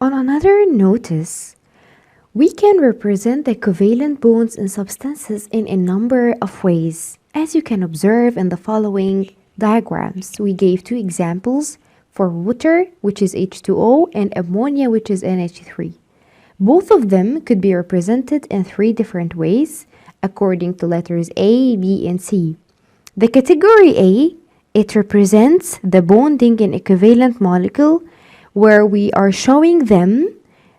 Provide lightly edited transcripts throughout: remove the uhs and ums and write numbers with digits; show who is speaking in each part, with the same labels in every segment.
Speaker 1: On another notice, we can represent the covalent bonds in substances in a number of ways, as you can observe in the following diagrams. We gave two examples for water, which is H2O, and ammonia, which is NH3. Both of them could be represented in three different ways according to letters A, B, and C. The category A, it represents the bonding in a covalent molecule where we are showing them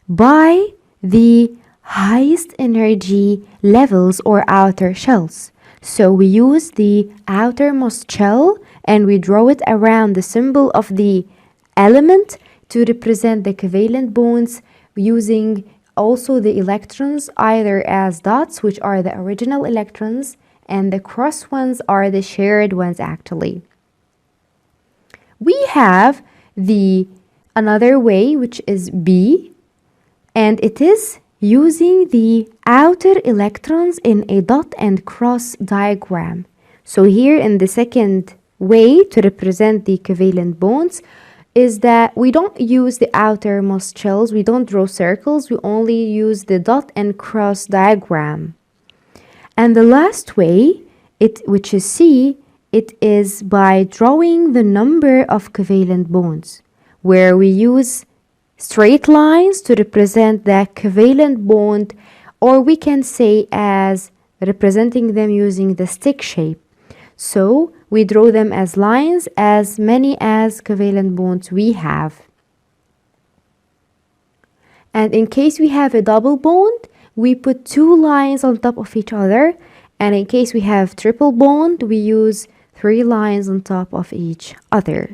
Speaker 1: by the highest energy levels or outer shells. So we use the outermost shell and we draw it around the symbol of the element to represent the covalent bonds, using also the electrons either as dots, which are the original electrons, and the cross ones are the shared ones actually. We have the another way, which is B, and it is using the outer electrons in a dot and cross diagram. So here in the second way to represent the covalent bonds is that we don't use the outermost shells, we don't draw circles, we only use the dot and cross diagram. And the last way, which is C, it is by drawing the number of covalent bonds, where we use straight lines to represent the covalent bond, or we can say as representing them using the stick shape. So we draw them as lines, as many as covalent bonds we have. And in case we have a double bond, we put two lines on top of each other. And in case we have triple bond, we use three lines on top of each other.